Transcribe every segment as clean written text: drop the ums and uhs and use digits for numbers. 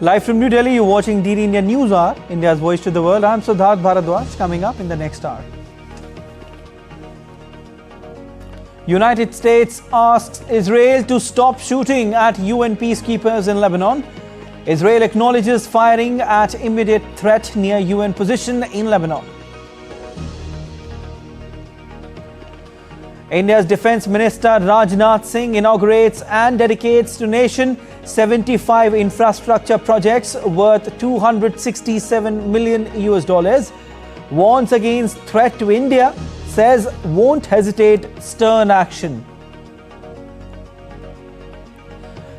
Live from New Delhi, you're watching DD India News Hour, India's voice to the world. I'm Prasar Bharati, coming up in the next hour. United States asks Israel to stop shooting at UN peacekeepers in Lebanon. Israel acknowledges firing at immediate threat near UN position in Lebanon. India's Defence Minister Rajnath Singh inaugurates and dedicates to nation 75 infrastructure projects worth $267 million. Warns against threat to India, says won't hesitate stern action.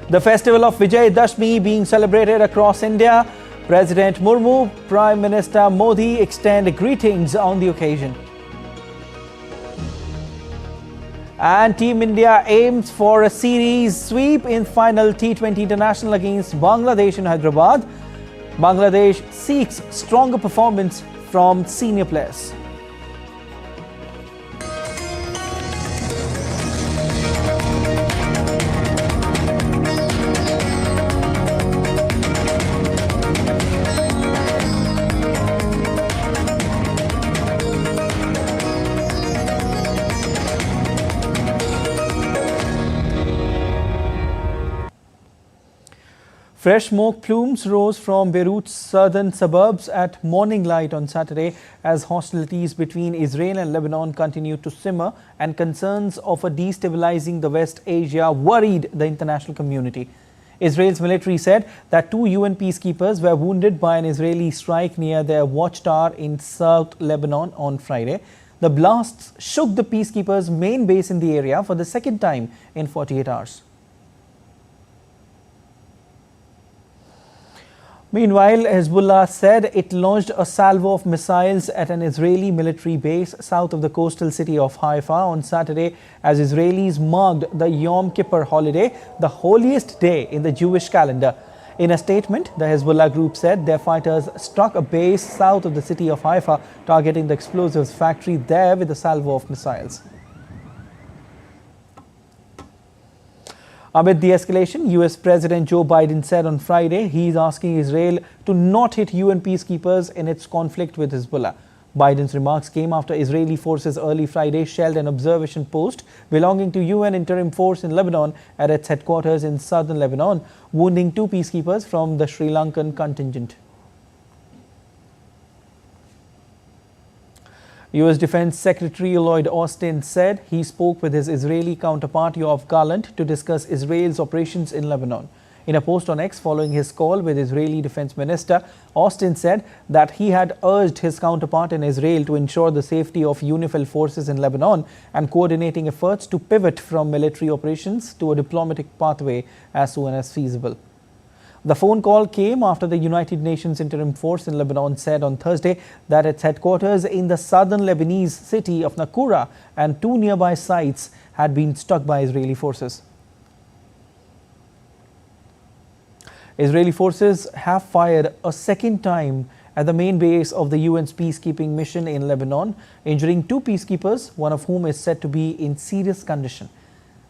The festival of Vijay Dashmi being celebrated across India. President Murmu, Prime Minister Modi extend greetings on the occasion. And Team India aims for a series sweep in final T20 International against Bangladesh in Hyderabad. Bangladesh seeks stronger performance from senior players. Fresh smoke plumes rose from Beirut's southern suburbs at morning light on Saturday as hostilities between Israel and Lebanon continued to simmer and concerns of a destabilizing the West Asia worried the international community. Israel's military said that 2 UN peacekeepers were wounded by an Israeli strike near their watchtower in South Lebanon on Friday. The blasts shook the peacekeepers' main base in the area for the second time in 48 hours. Meanwhile, Hezbollah said it launched a salvo of missiles at an Israeli military base south of the coastal city of Haifa on Saturday as Israelis marked the Yom Kippur holiday, the holiest day in the Jewish calendar. In a statement, the Hezbollah group said their fighters struck a base south of the city of Haifa, targeting the explosives factory there with a salvo of missiles. Amid the escalation, US President Joe Biden said on Friday he is asking Israel to not hit UN peacekeepers in its conflict with Hezbollah. Biden's remarks came after Israeli forces early Friday shelled an observation post belonging to UN interim force in Lebanon at its headquarters in southern Lebanon, wounding 2 peacekeepers from the Sri Lankan contingent. U.S. Defense Secretary Lloyd Austin said he spoke with his Israeli counterpart Yoav Gallant to discuss Israel's operations in Lebanon. In a post on X following his call with Israeli Defense Minister, Austin said that he had urged his counterpart in Israel to ensure the safety of UNIFIL forces in Lebanon and coordinating efforts to pivot from military operations to a diplomatic pathway as soon as feasible. The phone call came after the United Nations interim force in Lebanon said on Thursday that its headquarters in the southern Lebanese city of Nakura and 2 nearby sites had been struck by Israeli forces. Israeli forces have fired a second time at the main base of the UN's peacekeeping mission in Lebanon, injuring 2 peacekeepers, one of whom is said to be in serious condition.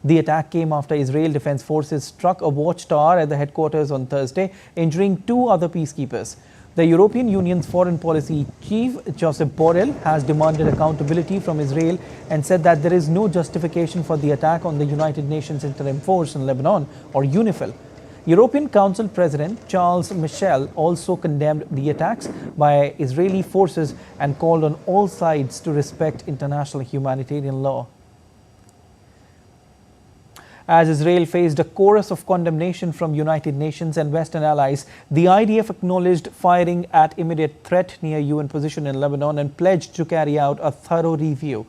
The attack came after Israel Defense Forces struck a watchtower at the headquarters on Thursday, injuring 2 other peacekeepers. The European Union's foreign policy chief, Josep Borrell, has demanded accountability from Israel and said that there is no justification for the attack on the United Nations interim force in Lebanon, or UNIFIL. European Council President Charles Michel also condemned the attacks by Israeli forces and called on all sides to respect international humanitarian law. As Israel faced a chorus of condemnation from United Nations and Western allies, the IDF acknowledged firing at immediate threat near UN position in Lebanon and pledged to carry out a thorough review.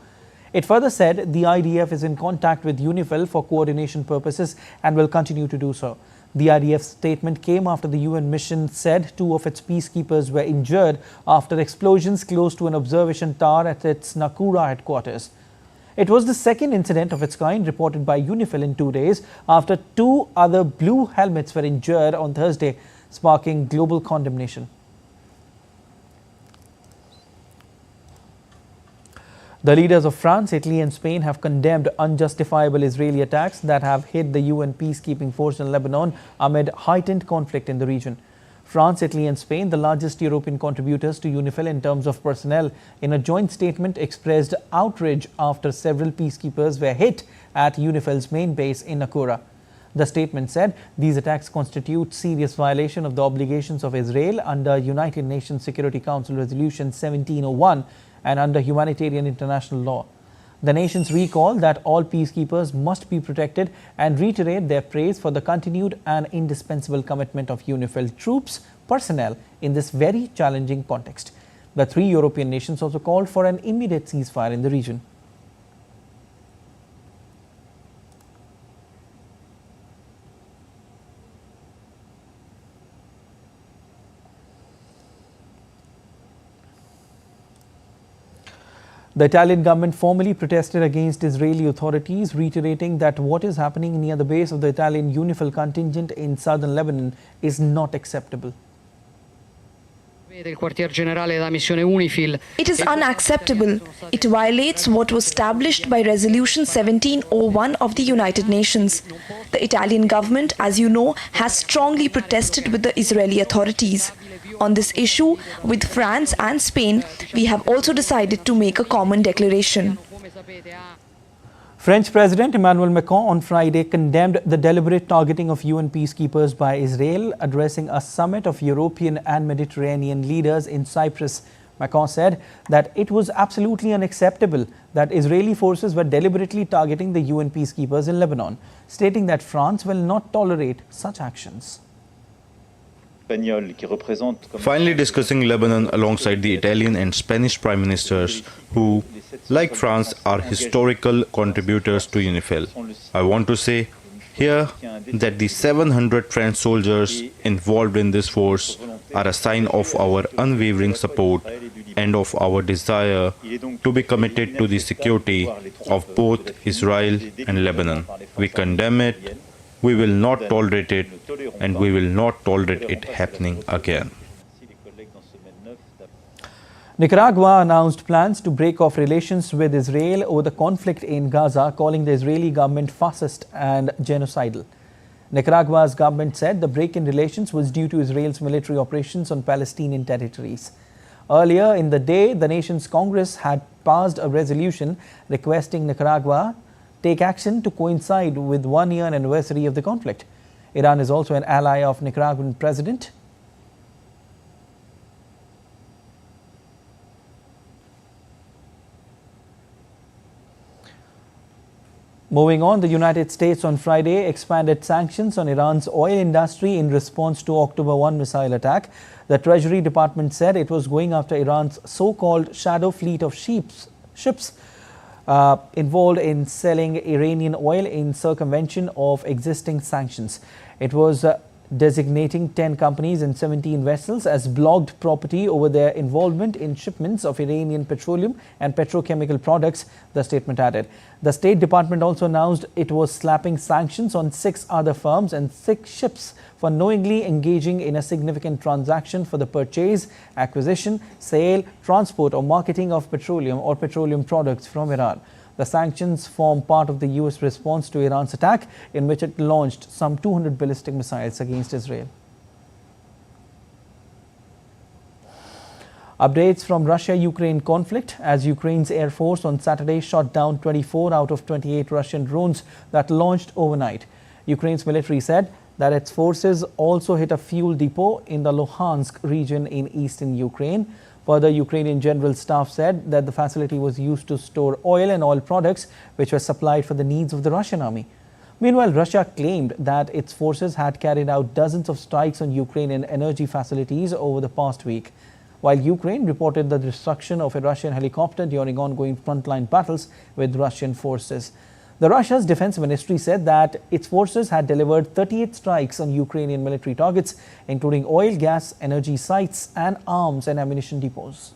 It further said the IDF is in contact with UNIFIL for coordination purposes and will continue to do so. The IDF statement came after the UN mission said 2 of its peacekeepers were injured after explosions close to an observation tower at its Nakura headquarters. It was the second incident of its kind reported by UNIFIL in 2 days after 2 other blue helmets were injured on Thursday, sparking global condemnation. The leaders of France, Italy and Spain have condemned unjustifiable Israeli attacks that have hit the UN peacekeeping force in Lebanon amid heightened conflict in the region. France, Italy and Spain, the largest European contributors to UNIFIL in terms of personnel, in a joint statement expressed outrage after several peacekeepers were hit at UNIFIL's main base in Nakura. The statement said these attacks constitute serious violation of the obligations of Israel under United Nations Security Council Resolution 1701 and under humanitarian international law. The nations recall that all peacekeepers must be protected and reiterate their praise for the continued and indispensable commitment of UNIFIL troops personnel in this very challenging context. The three European nations also called for an immediate ceasefire in the region. The Italian government formally protested against Israeli authorities, reiterating that what is happening near the base of the Italian UNIFIL contingent in southern Lebanon is not acceptable. It is unacceptable. It violates what was established by Resolution 1701 of the United Nations. The Italian government, as you know, has strongly protested with the Israeli authorities. On this issue, with France and Spain, we have also decided to make a common declaration. French President Emmanuel Macron on Friday condemned the deliberate targeting of UN peacekeepers by Israel, addressing a summit of European and Mediterranean leaders in Cyprus. Macron said that it was absolutely unacceptable that Israeli forces were deliberately targeting the UN peacekeepers in Lebanon, stating that France will not tolerate such actions. Finally discussing Lebanon alongside the Italian and Spanish prime ministers who, like France, are historical contributors to UNIFIL. I want to say here that the 700 French soldiers involved in this force are a sign of our unwavering support and of our desire to be committed to the security of both Israel and Lebanon. We condemn it. We will not tolerate it, and we will not tolerate it happening again. Nicaragua announced plans to break off relations with Israel over the conflict in Gaza, calling the Israeli government fascist and genocidal. Nicaragua's government said the break in relations was due to Israel's military operations on Palestinian territories. Earlier in the day, the nation's Congress had passed a resolution requesting Nicaragua take action to coincide with 1 year anniversary of the conflict. Iran is also an ally of Nicaraguan president. Moving on, the United States on Friday expanded sanctions on Iran's oil industry in response to October 1 missile attack. The Treasury Department said it was going after Iran's so-called shadow fleet of ships involved in selling Iranian oil in circumvention of existing sanctions. It was designating 10 companies and 17 vessels as blocked property over their involvement in shipments of Iranian petroleum and petrochemical products, the statement added. The State Department also announced it was slapping sanctions on 6 other firms and 6 ships for knowingly engaging in a significant transaction for the purchase, acquisition, sale, transport or marketing of petroleum or petroleum products from Iran. The sanctions form part of the US response to Iran's attack, in which it launched some 200 ballistic missiles against Israel. Updates from Russia-Ukraine conflict as Ukraine's Air Force on Saturday shot down 24 out of 28 Russian drones that launched overnight. Ukraine's military said that its forces also hit a fuel depot in the Luhansk region in eastern Ukraine. Further, Ukrainian General Staff said that the facility was used to store oil and oil products which were supplied for the needs of the Russian army. Meanwhile, Russia claimed that its forces had carried out dozens of strikes on Ukrainian energy facilities over the past week, while Ukraine reported the destruction of a Russian helicopter during ongoing frontline battles with Russian forces. The Russia's defense ministry said that its forces had delivered 38 strikes on Ukrainian military targets, including oil, gas, energy sites, and arms and ammunition depots.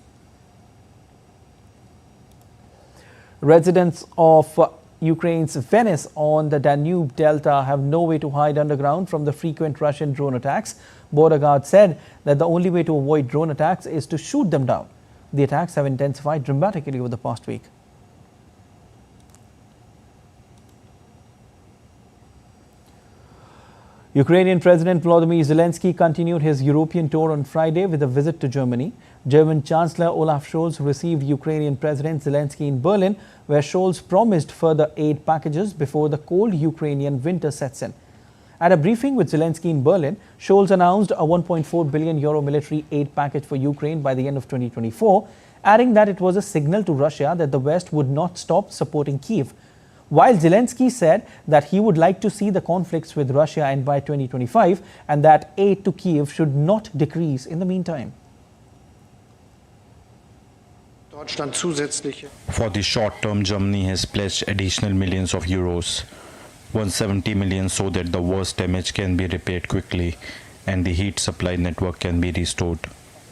Residents of Ukraine's Venice on the Danube Delta have no way to hide underground from the frequent Russian drone attacks. Border guards said that the only way to avoid drone attacks is to shoot them down. The attacks have intensified dramatically over the past week. Ukrainian President Volodymyr Zelensky continued his European tour on Friday with a visit to Germany. German Chancellor Olaf Scholz received Ukrainian President Zelensky in Berlin, where Scholz promised further aid packages before the cold Ukrainian winter sets in. At a briefing with Zelensky in Berlin, Scholz announced a €1.4 billion military aid package for Ukraine by the end of 2024, adding that it was a signal to Russia that the West would not stop supporting Kyiv. While Zelensky said that he would like to see the conflicts with Russia end by 2025 and that aid to Kyiv should not decrease in the meantime. For the short term, Germany has pledged additional millions of euros, 170 million, so that the worst damage can be repaired quickly and the heat supply network can be restored.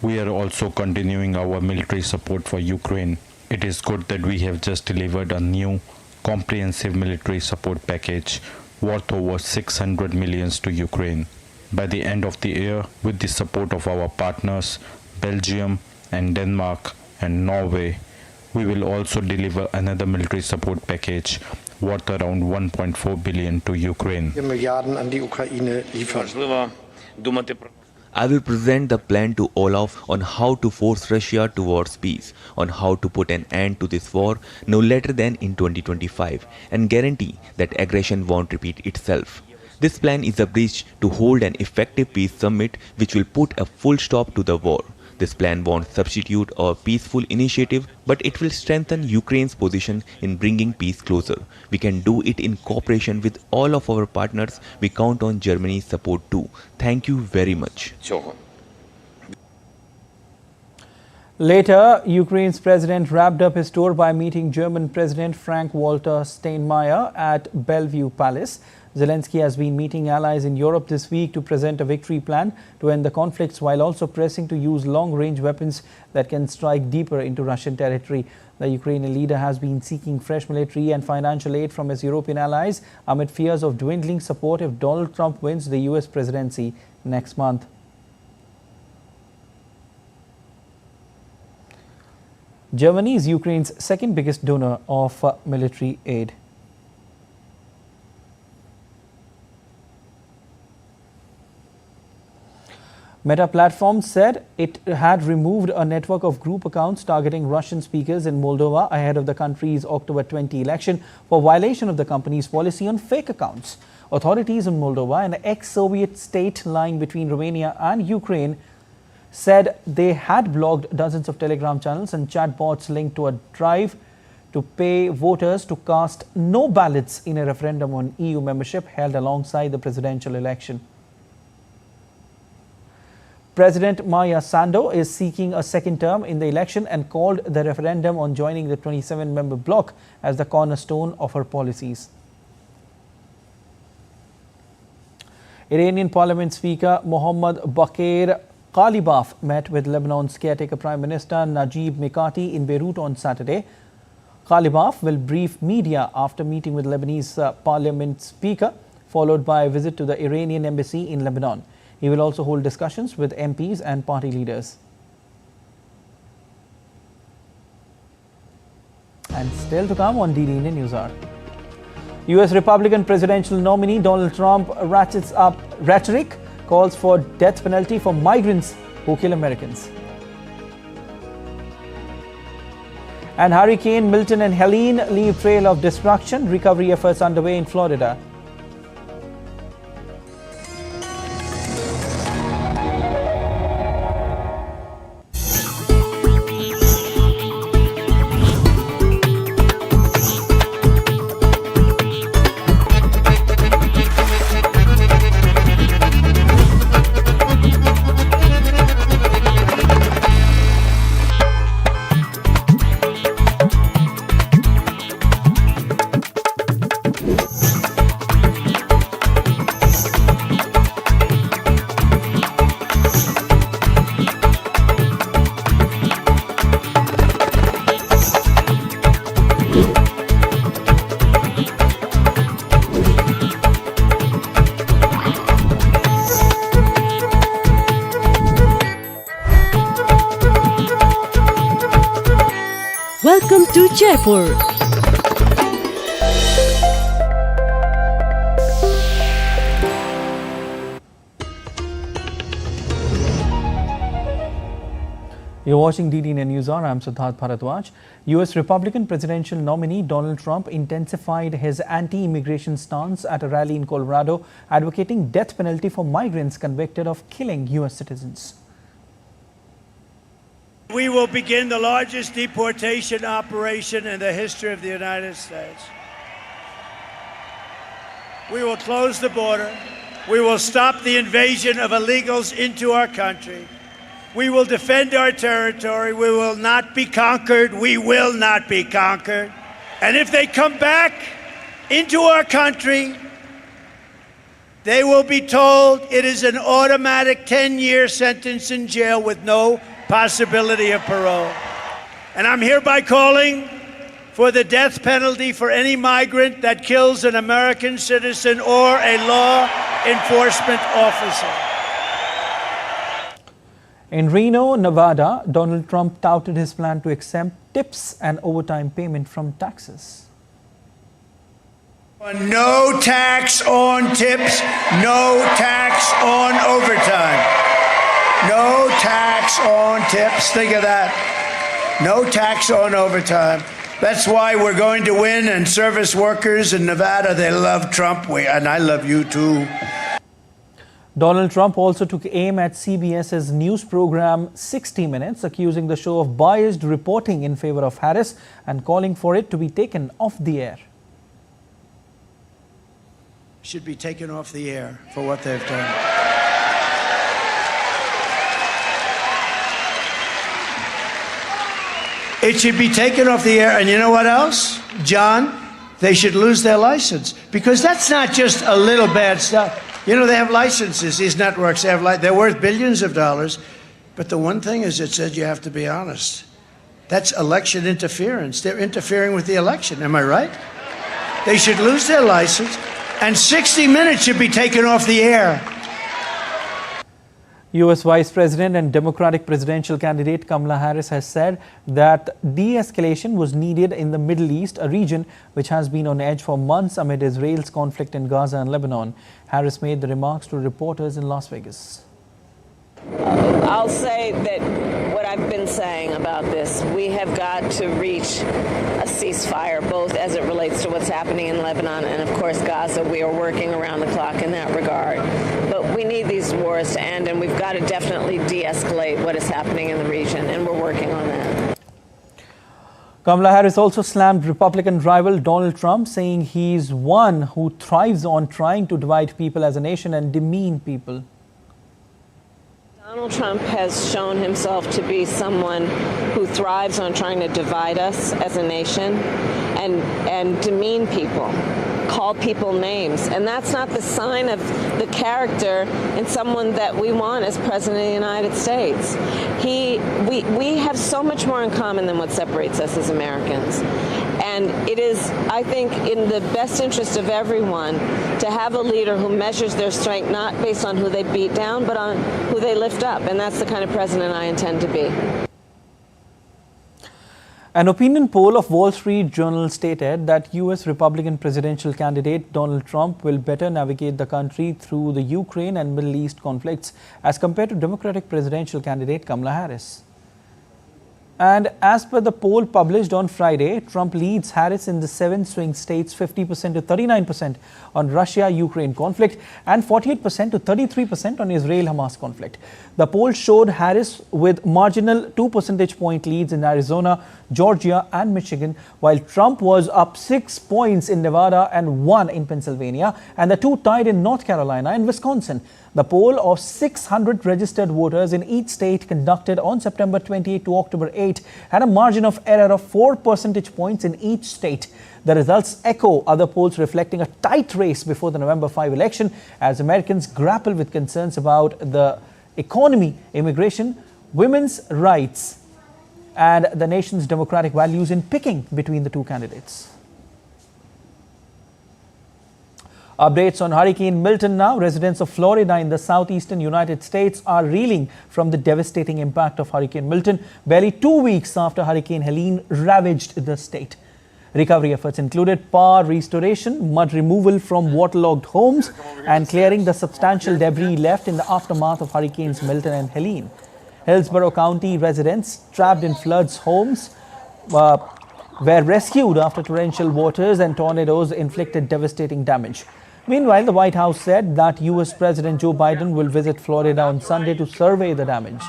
We are also continuing our military support for Ukraine. It is good that we have just delivered a new comprehensive military support package worth over 600 millions to Ukraine. By the end of the year, with the support of our partners, Belgium and Denmark and Norway, we will also deliver another military support package worth around 1.4 billion to Ukraine. I will present the plan to Olaf on how to force Russia towards peace, on how to put an end to this war no later than in 2025, and guarantee that aggression won't repeat itself. This plan is a bridge to hold an effective peace summit which will put a full stop to the war. This plan won't substitute a peaceful initiative, but it will strengthen Ukraine's position in bringing peace closer. We can do it in cooperation with all of our partners. We count on Germany's support too. Thank you very much. Later, Ukraine's president wrapped up his tour by meeting German President Frank-Walter Steinmeier at Bellevue Palace. Zelensky has been meeting allies in Europe this week to present a victory plan to end the conflicts, while also pressing to use long-range weapons that can strike deeper into Russian territory. The Ukrainian leader has been seeking fresh military and financial aid from his European allies amid fears of dwindling support if Donald Trump wins the US presidency next month. Germany is Ukraine's second biggest donor of military aid. Meta Platforms said it had removed a network of group accounts targeting Russian speakers in Moldova ahead of the country's October 20 election for violation of the company's policy on fake accounts. Authorities in Moldova, an ex-Soviet state lying between Romania and Ukraine, said they had blocked dozens of Telegram channels and chatbots linked to a drive to pay voters to cast no ballots in a referendum on EU membership held alongside the presidential election. President Maia Sandu is seeking a second term in the election and called the referendum on joining the 27-member bloc as the cornerstone of her policies. Iranian Parliament Speaker Mohammad Bakir Ghalibaf met with Lebanon's caretaker Prime Minister Najib Mikati in Beirut on Saturday. Ghalibaf will brief media after meeting with Lebanese Parliament Speaker, followed by a visit to the Iranian embassy in Lebanon. He will also hold discussions with MPs and party leaders. And still to come on DD Indian News Hour. US Republican presidential nominee Donald Trump ratchets up rhetoric, calls for death penalty for migrants who kill Americans. And Hurricane Milton and Helene leave trail of destruction, recovery efforts underway in Florida. Welcome to Jaipur. You're watching DD News Hour. I'm Prasar Bharati. US Republican presidential nominee Donald Trump intensified his anti-immigration stance at a rally in Colorado, advocating death penalty for migrants convicted of killing US citizens. We will begin the largest deportation operation in the history of the United States. We will close the border. We will stop the invasion of illegals into our country. We will defend our territory. We will not be conquered. We will not be conquered. And if they come back into our country, they will be told it is an automatic 10-year sentence in jail with no possibility of parole. And I'm hereby calling for the death penalty for any migrant that kills an American citizen or a law enforcement officer. In Reno, Nevada, Donald Trump touted his plan to exempt tips and overtime payment from taxes. No tax on tips, no tax on overtime. No tax on tips, think of that. No tax on overtime. That's why we're going to win, and service workers in Nevada, they love Trump, and I love you too. Donald Trump also took aim at CBS's news program 60 Minutes, accusing the show of biased reporting in favor of Harris and calling for it to be taken off the air. Should be taken off the air for what they've done. It should be taken off the air, and you know what else, John? They should lose their license, because that's not just a little bad stuff. You know, they have licenses, these networks, they're worth billions of dollars. But the one thing is, it says you have to be honest. That's election interference. They're interfering with the election, am I right? They should lose their license, and 60 Minutes should be taken off the air. US Vice President and Democratic presidential candidate Kamala Harris has said that de-escalation was needed in the Middle East, a region which has been on edge for months amid Israel's conflict in Gaza and Lebanon. Harris made the remarks to reporters in Las Vegas. I'll say that what I've been saying about this, we have got to reach a ceasefire, both as it relates to what's happening in Lebanon and, of course, Gaza. We are working around the clock in that regard. But we need these wars to end, and we've got to definitely de-escalate what is happening in the region, and we're working on that. Kamala Harris also slammed Republican rival Donald Trump, saying he's one who thrives on trying to divide people as a nation and demean people. Donald Trump has shown himself to be someone who thrives on trying to divide us as a nation and demean people, call people names. And that's not the sign of the character in someone that we want as President of the United States. We have so much more in common than what separates us as Americans. And it is, I think, in the best interest of everyone to have a leader who measures their strength not based on who they beat down, but on who they lift up. And that's the kind of president I intend to be. An opinion poll of Wall Street Journal stated that US Republican presidential candidate Donald Trump will better navigate the country through the Ukraine and Middle East conflicts as compared to Democratic presidential candidate Kamala Harris. And as per the poll published on Friday, Trump leads Harris in the 7 swing states 50% to 39% on Russia-Ukraine conflict and 48% to 33% on Israel-Hamas conflict. The poll showed Harris with marginal 2 percentage point leads in Arizona, Georgia and Michigan, while Trump was up 6 points in Nevada and 1 in Pennsylvania, and the two tied in North Carolina and Wisconsin. The poll of 600 registered voters in each state conducted on September 28 to October 8 had a margin of error of 4 percentage points in each state. The results echo other polls reflecting a tight race before the November 5 election as Americans grapple with concerns about the economy, immigration, women's rights, and the nation's democratic values in picking between the two candidates. Updates on Hurricane Milton now. Residents of Florida in the southeastern United States are reeling from the devastating impact of Hurricane Milton barely 2 weeks after Hurricane Helene ravaged the state. Recovery efforts included power restoration, mud removal from waterlogged homes, and clearing the substantial debris left in the aftermath of Hurricanes Milton and Helene. Hillsborough County residents trapped in floods homes were rescued after torrential waters and tornadoes inflicted devastating damage. Meanwhile, the White House said that US President Joe Biden will visit Florida on Sunday to survey the damage.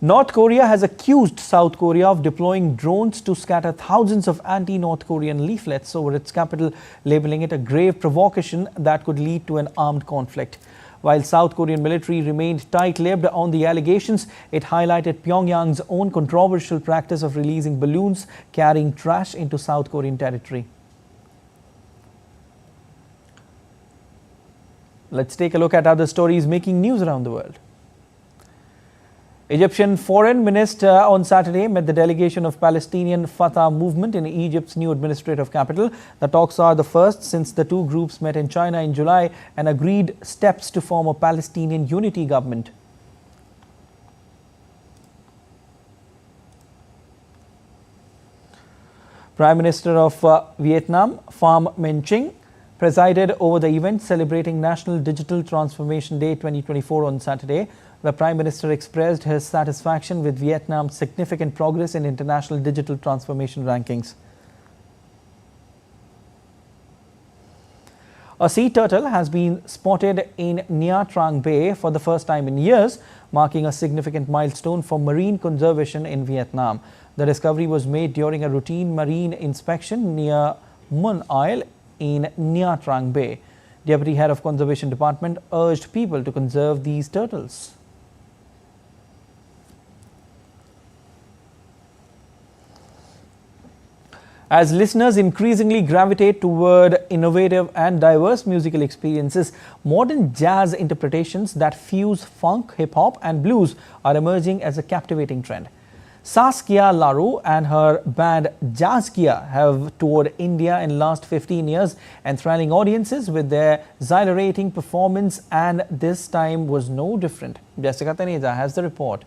North Korea has accused South Korea of deploying drones to scatter thousands of anti-North Korean leaflets over its capital, labeling it a grave provocation that could lead to an armed conflict. While South Korean military remained tight-lipped on the allegations, it highlighted Pyongyang's own controversial practice of releasing balloons carrying trash into South Korean territory. Let's take a look at other stories making news around the world. Egyptian Foreign Minister on Saturday met the delegation of Palestinian Fatah movement in Egypt's new administrative capital. The talks are the first since the two groups met in China in July and agreed steps to form a Palestinian unity government. Prime Minister of Vietnam, Pham Minh Chinh, presided over the event celebrating National Digital Transformation Day 2024 on Saturday. The Prime Minister expressed his satisfaction with Vietnam's significant progress in international digital transformation rankings. A sea turtle has been spotted in Nha Trang Bay for the first time in years, marking a significant milestone for marine conservation in Vietnam. The discovery was made during a routine marine inspection near Mun Isle in Nha Trang Bay. Deputy Head of Conservation Department urged people to conserve these turtles. As listeners increasingly gravitate toward innovative and diverse musical experiences, modern jazz interpretations that fuse funk, hip-hop and blues are emerging as a captivating trend. Saskia Larue and her band Jazzkia have toured India in the last 15 years, enthralling audiences with their exhilarating performance, and this time was no different. Jessica Taneja has the report.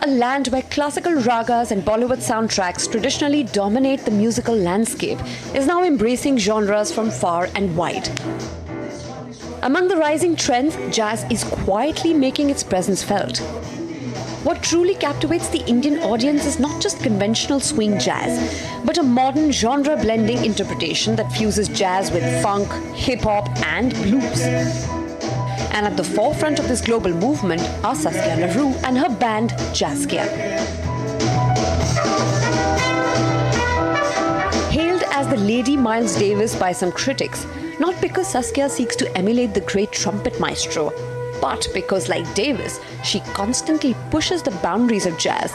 Land where classical ragas and Bollywood soundtracks traditionally dominate the musical landscape, is now embracing genres from far and wide. Among the rising trends, jazz is quietly making its presence felt. What truly captivates the Indian audience is not just conventional swing jazz, but a modern genre-blending interpretation that fuses jazz with funk, hip-hop and blues. And at the forefront of this global movement are Saskia Larue and her band Jazzkia. Hailed as the Lady Miles Davis by some critics, not because Saskia seeks to emulate the great trumpet maestro, but because, like Davis, she constantly pushes the boundaries of jazz.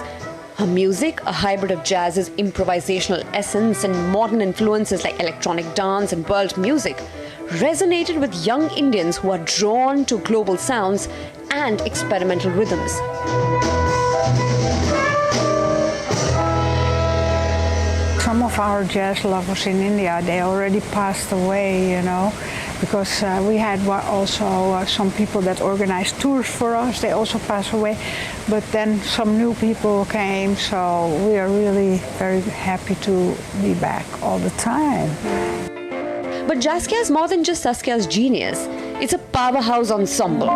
Her music, a hybrid of jazz's improvisational essence and modern influences like electronic dance and world music, resonated with young Indians who are drawn to global sounds and experimental rhythms. Some of our jazz lovers in India, they already passed away, you know, because we had also some people that organized tours for us. They also passed away, but then some new people came, so we are really very happy to be back all the time. But Jazzkia is more than just Saskia's genius. It's a powerhouse ensemble.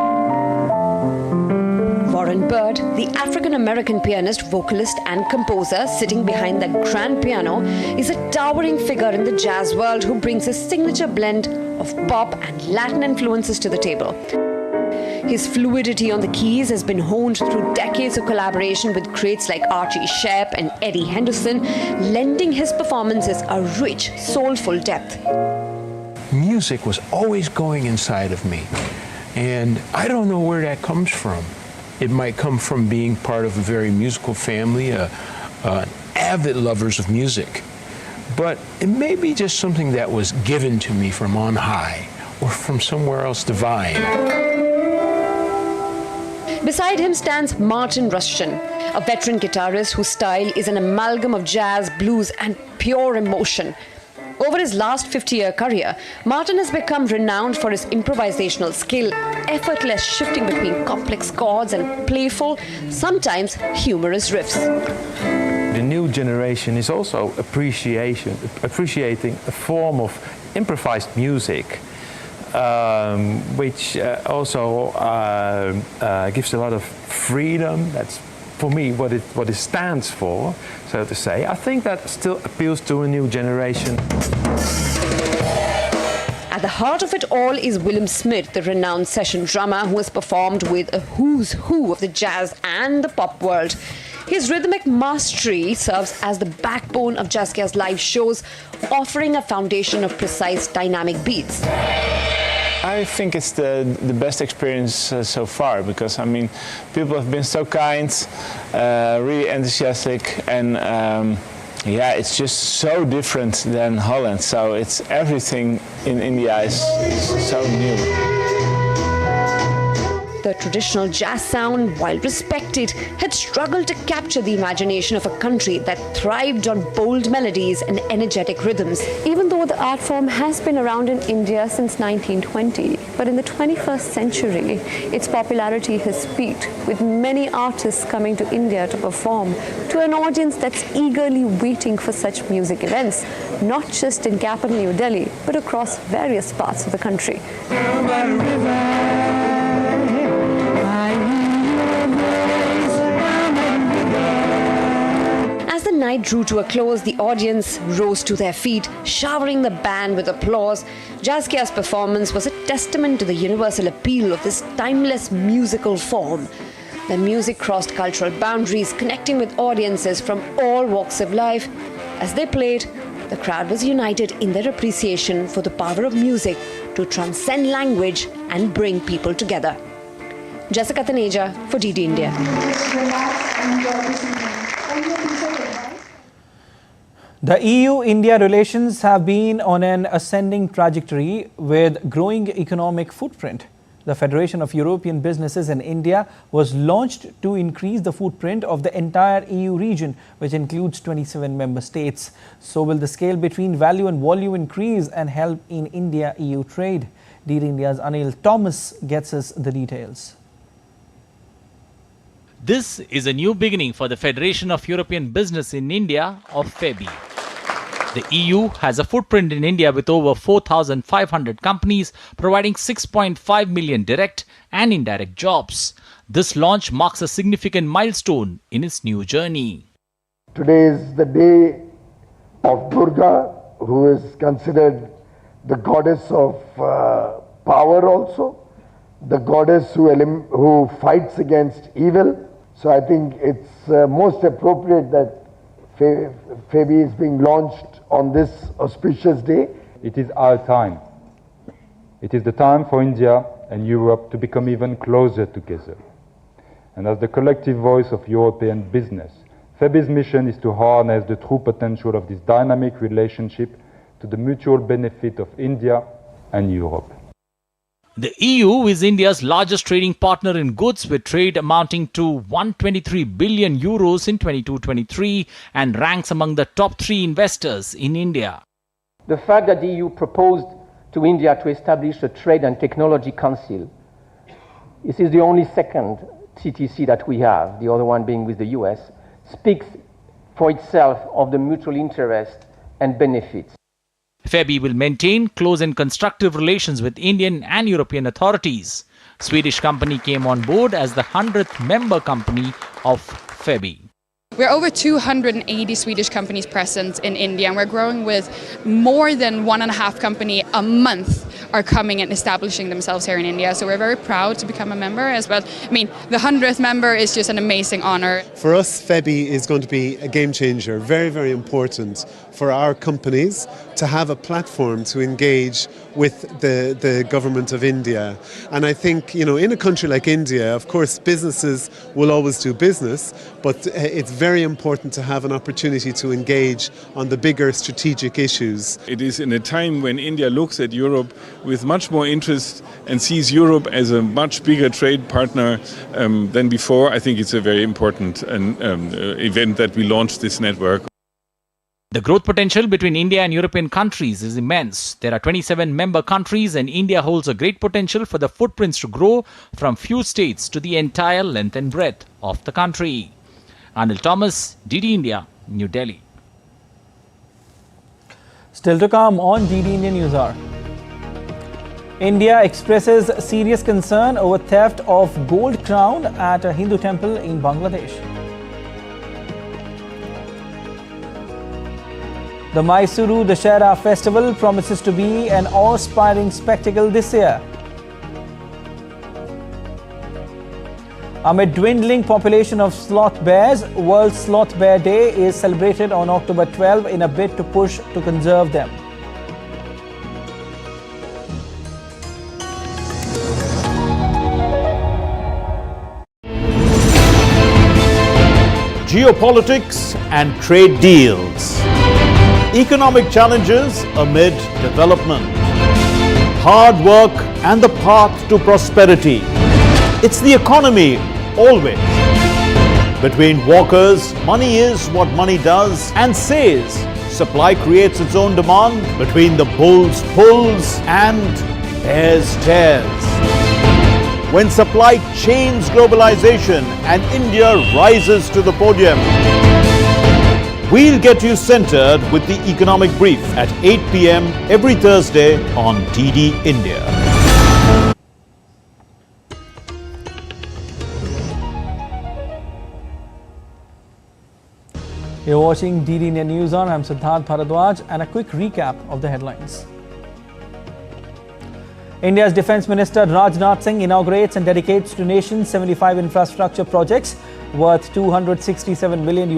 Warren Bird, the African-American pianist, vocalist and composer sitting behind that grand piano, is a towering figure in the jazz world who brings a signature blend of pop and Latin influences to the table. His fluidity on the keys has been honed through decades of collaboration with greats like Archie Shepp and Eddie Henderson, lending his performances a rich, soulful depth. Music was always going inside of me, and I don't know where that comes from. It might come from being part of a very musical family, avid lovers of music, but it may be just something that was given to me from on high or from somewhere else divine. Beside him stands Martin Rushton, a veteran guitarist whose style is an amalgam of jazz, blues and pure emotion. Over his last 50-year career, Martin has become renowned for his improvisational skill, effortless shifting between complex chords and playful, sometimes humorous riffs. The new generation is also appreciating a form of improvised music, which also gives a lot of freedom. That's for me what it stands for, so to say. I think that still appeals to a new generation. At the heart of it all is Willem Smith, the renowned session drummer who has performed with a who's who of the jazz and the pop world. His rhythmic mastery serves as the backbone of Jazzcare's live shows, offering a foundation of precise dynamic beats. I think it's the best experience so far, because I mean, people have been so kind, really enthusiastic, and yeah, it's just so different than Holland. So it's everything in India is so new. The traditional jazz sound, while respected, had struggled to capture the imagination of a country that thrived on bold melodies and energetic rhythms. Even though the art form has been around in India since 1920, but in the 21st century, its popularity has peaked, with many artists coming to India to perform to an audience that's eagerly waiting for such music events, not just in capital New Delhi, but across various parts of the country. As the night drew to a close, the audience rose to their feet, showering the band with applause. Jazzcare's performance was a testament to the universal appeal of this timeless musical form. The music crossed cultural boundaries, connecting with audiences from all walks of life. As they played, the crowd was united in their appreciation for the power of music to transcend language and bring people together. Jessica Taneja for DD India. The EU-India relations have been on an ascending trajectory with growing economic footprint. The Federation of European Businesses in India was launched to increase the footprint of the entire EU region, which includes 27 member states. So will the scale between value and volume increase and help in India-EU trade? DD India's Anil Thomas gets us the details. This is a new beginning for the Federation of European Business in India, or FEBI. The EU has a footprint in India with over 4,500 companies, providing 6.5 million direct and indirect jobs. This launch marks a significant milestone in its new journey. Today is the day of Durga, who is considered the goddess of power also, the goddess who fights against evil. So I think it's most appropriate that FEBI is being launched on this auspicious day. It is our time. It is the time for India and Europe to become even closer together. And as the collective voice of European business, FEBI's mission is to harness the true potential of this dynamic relationship to the mutual benefit of India and Europe. The EU is India's largest trading partner in goods, with trade amounting to 123 billion euros in 22-23 and ranks among the top 3 investors in India. The fact that the EU proposed to India to establish a Trade and Technology Council, this is the only second TTC that we have, the other one being with the US, speaks for itself of the mutual interest and benefits. FEBI will maintain close and constructive relations with Indian and European authorities. Swedish company came on board as the 100th member company of FEBI. We're over 280 Swedish companies present in India, and we're growing with more than 1.5 company a month are coming and establishing themselves here in India. So we're very proud to become a member as well. I mean, the 100th member is just an amazing honor. For us, FEBI is going to be a game changer, very, very important for our companies to have a platform to engage with the government of India. And I think, you know, in a country like India, of course, businesses will always do business, but it's very important to have an opportunity to engage on the bigger strategic issues. It is in a time when India looks at Europe with much more interest and sees Europe as a much bigger trade partner than before. I think it's a very important event that we launched this network. The growth potential between India and European countries is immense. There are 27 member countries and India holds a great potential for the footprints to grow from few states to the entire length and breadth of the country. Anil Thomas, DD India, New Delhi. Still to come on DD India News Hour. India expresses serious concern over theft of gold crown at a Hindu temple in Bangladesh. The Mysuru Dussehra festival promises to be an awe-inspiring spectacle this year. Amid dwindling population of sloth bears, World Sloth Bear Day is celebrated on October 12 in a bid to push to conserve them. Geopolitics and trade deals. Economic challenges amid development. Hard work and the path to prosperity. It's the economy, always. Between walkers, money is what money does and says. Supply creates its own demand. Between the bulls pulls and bears tears. When supply chains globalization and India rises to the podium. We'll get you centered with the Economic Brief at 8 p.m. every Thursday on DD India. You're watching DD India News On. I'm Siddharth Bharadwaj and a quick recap of the headlines. India's Defence Minister Rajnath Singh inaugurates and dedicates to nation 75 infrastructure projects worth $267 million,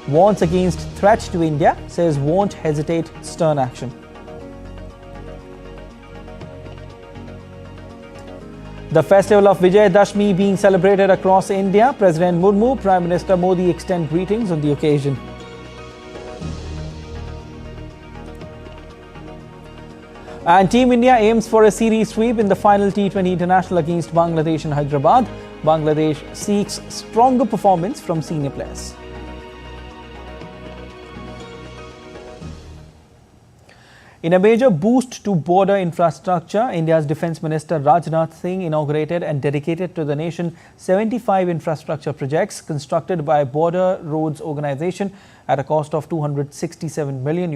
warns against threat to India, says won't hesitate stern action. The festival of Vijay Dashmi being celebrated across India, President Murmu, Prime Minister Modi extend greetings on the occasion. And Team India aims for a series sweep in the final T20 International against Bangladesh in Hyderabad. Bangladesh seeks stronger performance from senior players. In a major boost to border infrastructure, India's Defence Minister Rajnath Singh inaugurated and dedicated to the nation 75 infrastructure projects constructed by Border Roads Organisation at a cost of $267 million.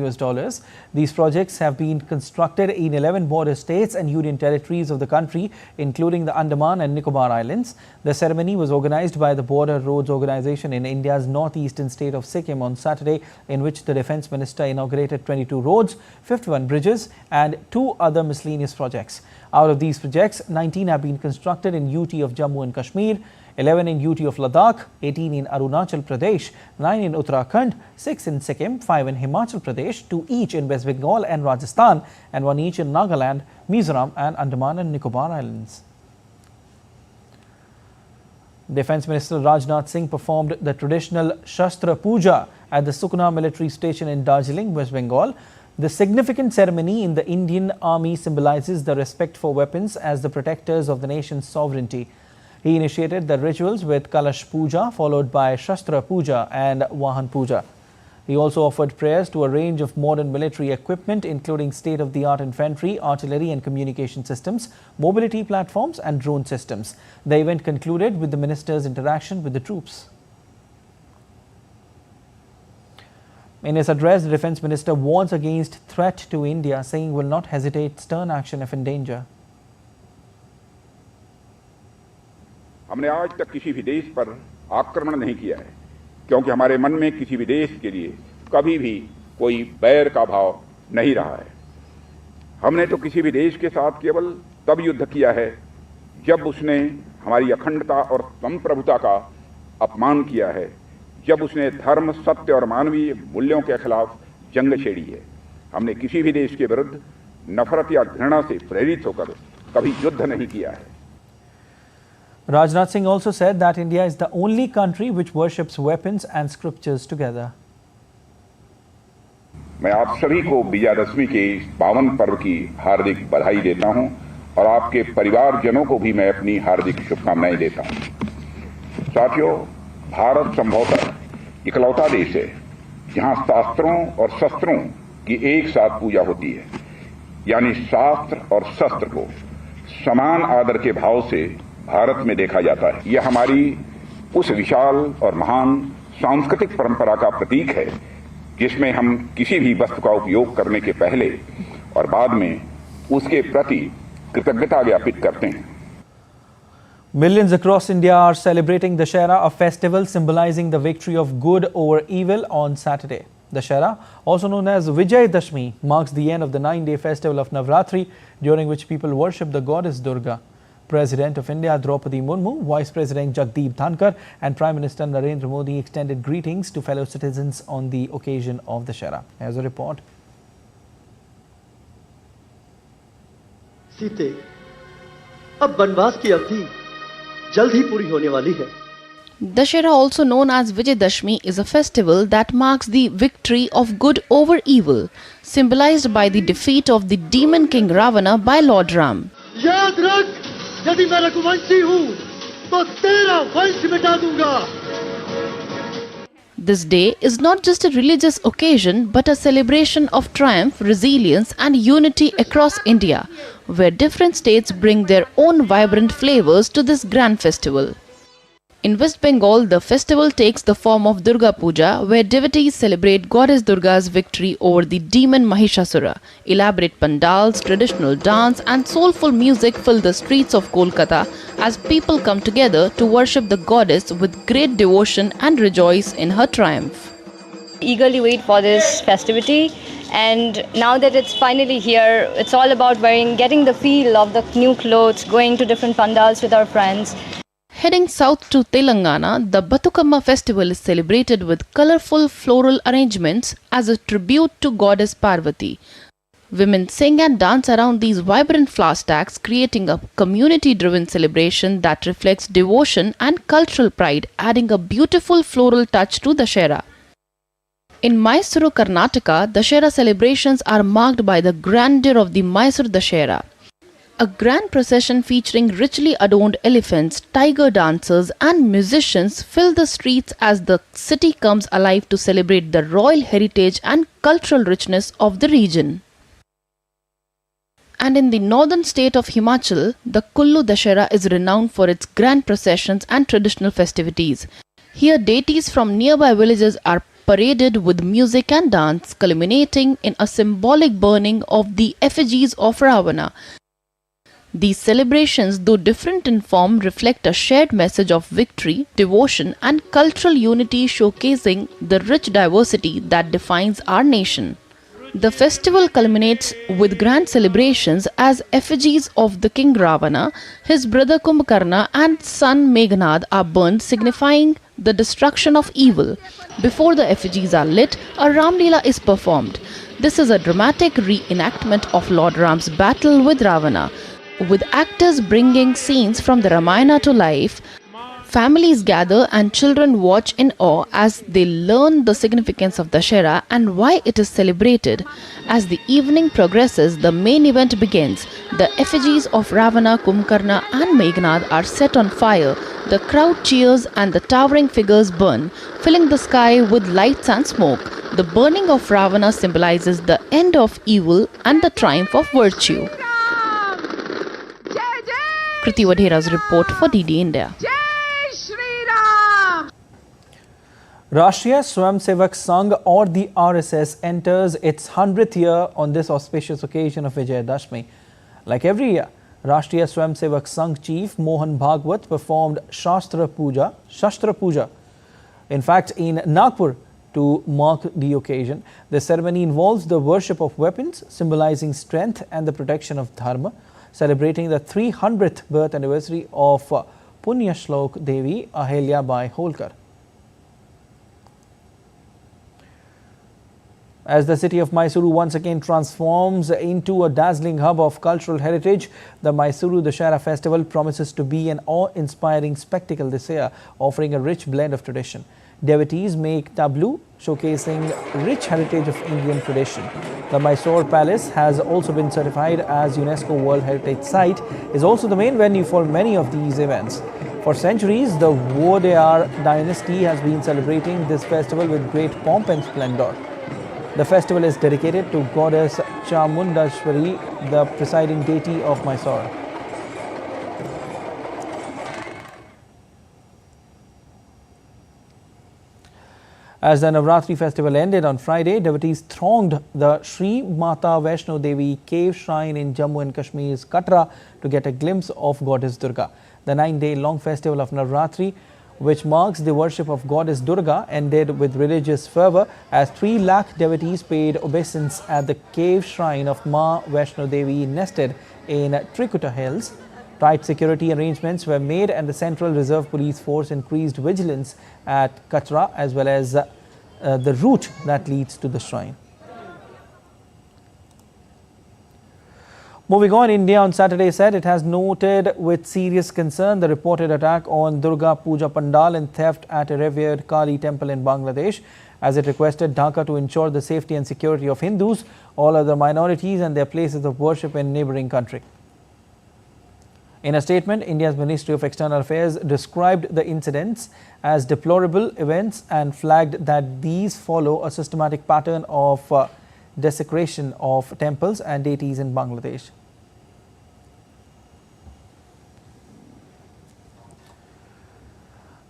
These projects have been constructed in 11 border states and union territories of the country, including the Andaman and Nicobar Islands. The ceremony was organised by the Border Roads Organisation in India's northeastern state of Sikkim on Saturday, in which the Defence Minister inaugurated 22 roads, 51 bridges and 2 other miscellaneous projects. Out of these projects, 19 have been constructed in UT of Jammu and Kashmir, 11 in UT of Ladakh, 18 in Arunachal Pradesh, 9 in Uttarakhand, 6 in Sikkim, 5 in Himachal Pradesh, 2 each in West Bengal and Rajasthan, and 1 each in Nagaland, Mizoram and Andaman and Nicobar Islands. Defence Minister Rajnath Singh performed the traditional Shastra Puja at the Sukna military station in Darjeeling, West Bengal. The significant ceremony in the Indian Army symbolizes the respect for weapons as the protectors of the nation's sovereignty. He initiated the rituals with Kalash Puja, followed by Shastra Puja and Vahan Puja. He also offered prayers to a range of modern military equipment, including state-of-the-art infantry, artillery and communication systems, mobility platforms and drone systems. The event concluded with the minister's interaction with the troops. In his address, the Defence Minister warns against threat to India, saying will not hesitate stern action if in danger. हमने आज तक किसी भी देश पर आक्रमण नहीं किया है, क्योंकि हमारे मन में किसी भी देश के लिए कभी भी कोई बैर का भाव नहीं रहा है। हमने तो किसी भी देश के साथ केवल तब युद्ध किया है जब उसने हमारी अखंडता और संप्रभुता का अपमान किया है, जब उसने धर्म, सत्य और मानवीय मूल्यों के खिलाफ जंग छेड़ी है। हमने किसी भी देश के विरुद्ध नफरत या घृणा से प्रेरित होकर कभी युद्ध नहीं किया है। Rajnath Singh also said that India is the only country which worships weapons and scriptures together. मैं आप सभी को विजयादशमी के इस पावन पर्व की हार्दिक बधाई देता हूं और आपके परिवारजनों को भी मैं अपनी हार्दिक शुभकामनाएं देता हूं। साथियों, भारत संभवतः इकलौता देश है जहां शास्त्रों और शस्त्रों की एक साथ पूजा होती है, यानी शास्त्र और शस्त्र को समान आदर के भाव से भारत में देखा जाता है। यह हमारी उस विशाल और महान सांस्कृतिक परंपरा का प्रतीक है जिसमें हम किसी भी वस्तु का उपयोग करने के पहले और बाद में उसके प्रति कृतज्ञता ज्ञापित करते हैं। Millions across India are celebrating Dussehra, a festival symbolizing the victory of good over evil on Saturday. Dussehra, also known as Vijay Dashmi, marks the end of the 9-day festival of Navratri, during which people worship the goddess Durga. President of India Draupadi Murmu, Vice President Jagdeep Dhankar and Prime Minister Narendra Modi extended greetings to fellow citizens on the occasion of Dussehra. Here's a report. सीते, अब वनवास की अवधि जल्द ही पूरी होने वाली है। Dussehra, also known as Vijayadashmi, is a festival that marks the victory of good over evil, symbolized by the defeat of the demon king Ravana by Lord Ram. याद रख, यदि मैं रघुवंशी हूँ, तो तेरा वंश मिटा दूंगा। This day is not just a religious occasion but a celebration of triumph, resilience and unity across India, where different states bring their own vibrant flavors to this grand festival. In West Bengal, the festival takes the form of Durga Puja, where devotees celebrate Goddess Durga's victory over the demon Mahishasura. Elaborate pandals, traditional dance and soulful music fill the streets of Kolkata as people come together to worship the goddess with great devotion and rejoice in her triumph. Eagerly wait for this festivity, and now that it's finally here, it's all about getting the feel of the new clothes, going to different pandals with our friends. Heading south to Telangana, the Batukamma festival is celebrated with colorful floral arrangements as a tribute to goddess Parvati. Women sing and dance around these vibrant flower stacks, creating a community-driven celebration that reflects devotion and cultural pride, adding a beautiful floral touch to Dussehra. In Mysuru, Karnataka, Dussehra celebrations are marked by the grandeur of the Mysuru Dussehra. A grand procession featuring richly adorned elephants, tiger dancers and musicians fill the streets as the city comes alive to celebrate the royal heritage and cultural richness of the region. And in the northern state of Himachal, the Kullu Dussehra is renowned for its grand processions and traditional festivities. Here, deities from nearby villages are paraded with music and dance, culminating in a symbolic burning of the effigies of Ravana. These celebrations, though different in form, reflect a shared message of victory, devotion and cultural unity, showcasing the rich diversity that defines our nation. The festival culminates with grand celebrations as effigies of the king Ravana, his brother Kumbhakarna and son Meghnad are burned, signifying the destruction of evil. Before the effigies are lit, a Ramlila is performed. This is a dramatic reenactment of Lord Ram's battle with Ravana, with actors bringing scenes from the Ramayana to life. Families gather and children watch in awe as they learn the significance of Dussehra and why it is celebrated. As the evening progresses, the main event begins. The effigies of Ravana, Kumbhakarna and Meghnad are set on fire. The crowd cheers and the towering figures burn, filling the sky with lights and smoke. The burning of Ravana symbolizes the end of evil and the triumph of virtue. Kriti Vadhera's report for DD India. Rashtriya Swayamsevak Sangh, or the RSS, enters its 100th year on this auspicious occasion of Vijayadashmi. Like every year, Rashtriya Swayamsevak Sangh chief Mohan Bhagwat performed Shastra Puja. In fact, in Nagpur to mark the occasion. The ceremony involves the worship of weapons, symbolizing strength and the protection of Dharma, celebrating the 300th birth anniversary of Punya Shlok Devi Ahilya Bai Holkar. As the city of Mysuru once again transforms into a dazzling hub of cultural heritage, the Mysuru Dussehra festival promises to be an awe-inspiring spectacle this year, offering a rich blend of tradition, devotees make tableau showcasing rich heritage of Indian tradition. The Mysore Palace has also been certified as UNESCO World Heritage Site, is also the main venue for many of these events. For centuries, the Vodeyar dynasty has been celebrating this festival with great pomp and splendor. The festival is dedicated to goddess Chamundashwari, the presiding deity of Mysore. As the Navratri festival ended on Friday, devotees thronged the Sri Mata Vaishno Devi cave shrine in Jammu and Kashmir's Katra to get a glimpse of goddess Durga. The 9-day-long festival of Navratri, which marks the worship of goddess Durga, ended with religious fervor as 3 lakh devotees paid obeisance at the cave shrine of Ma Vaishno Devi nested in Trikuta Hills. Tight security arrangements were made and the Central Reserve Police Force increased vigilance at Katra as well as the route that leads to the shrine. Moving on, India on Saturday said it has noted with serious concern the reported attack on Durga Puja Pandal and theft at a revered Kali temple in Bangladesh, as it requested Dhaka to ensure the safety and security of Hindus, all other minorities and their places of worship in neighbouring country. In a statement, India's Ministry of External Affairs described the incidents as deplorable events and flagged that these follow a systematic pattern of desecration of temples and deities in Bangladesh.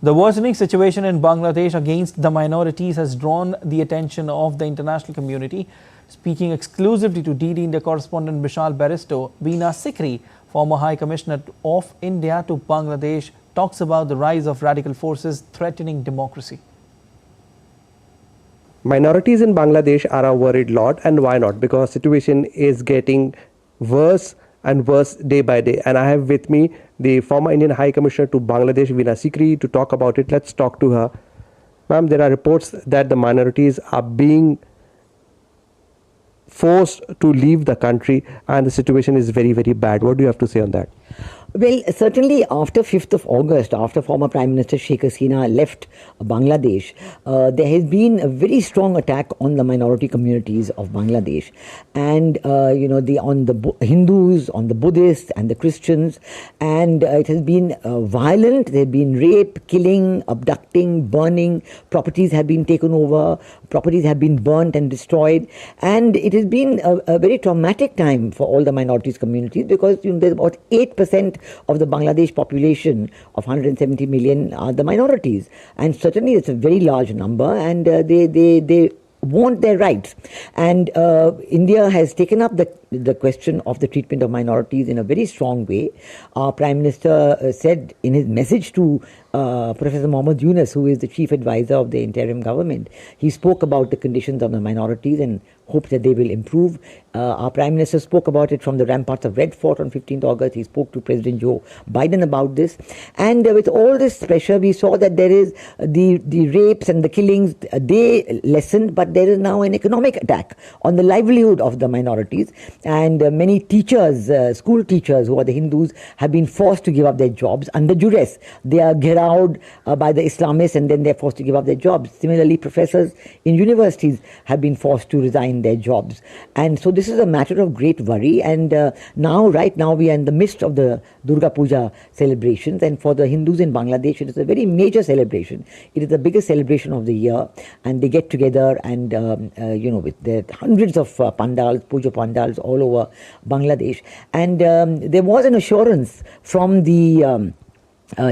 The worsening situation in Bangladesh against the minorities has drawn the attention of the international community. Speaking exclusively to DD India correspondent Vishal Baristo, Veena Sikri, former High Commissioner of India to Bangladesh, talks about the rise of radical forces threatening democracy. Minorities in Bangladesh are a worried lot, and why not? Because situation is getting worse and worse day by day. And I have with me the former Indian High Commissioner to Bangladesh, Veena Sikri, to talk about it. Let's talk to her. Ma'am, there are reports that the minorities are being forced to leave the country and the situation is very, very bad. What do you have to say on that? Well, certainly after 5th of August, after former Prime Minister Sheikh Hasina left Bangladesh, there has been a very strong attack on the minority communities of Bangladesh. And, on the Hindus, on the Buddhists and the Christians. And it has been violent. There have been rape, killing, abducting, burning. Properties have been taken over. Properties have been burnt and destroyed. And it has been a very traumatic time for all the minorities communities because there's about 8% of the Bangladesh population of 170 million are the minorities. And certainly it's a very large number and they want their rights. And India has taken up the question of the treatment of minorities in a very strong way. Our Prime Minister said in his message to Professor Mohammad Yunus, who is the chief advisor of the interim government, he spoke about the conditions of the minorities and hoped that they will improve. Our Prime Minister spoke about it from the ramparts of Red Fort on 15th August. He spoke to President Joe Biden about this. And with all this pressure, we saw that there is the rapes and the killings, they lessened, but there is now an economic attack on the livelihood of the minorities. And many teachers, school teachers who are the Hindus, have been forced to give up their jobs under duress. They are gheraoed by the Islamists and then they're forced to give up their jobs. Similarly, professors in universities have been forced to resign their jobs. And so this is a matter of great worry. And right now, we are in the midst of the Durga Puja celebrations. And for the Hindus in Bangladesh, it is a very major celebration. It is the biggest celebration of the year. And they get together and, with the hundreds of pandals, puja pandals all over Bangladesh. And there was an assurance from the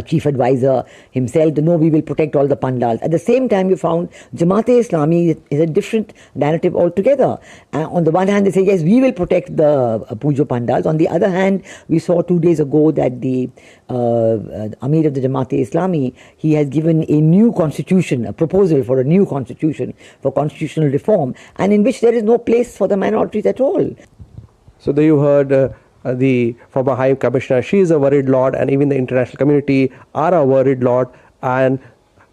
chief advisor himself, no, we will protect all the pandals. At the same time, you found Jamaat-e-Islami is a different narrative altogether. On the one hand, they say, yes, we will protect the puja pandals. On the other hand, we saw 2 days ago that the Amir of the Jamaat-e-Islami, he has given a new constitution, a proposal for a new constitution, for constitutional reform, and in which there is no place for the minorities at all. So there you heard the former High Commissioner. She is a worried lot, and even the international community are a worried lot, and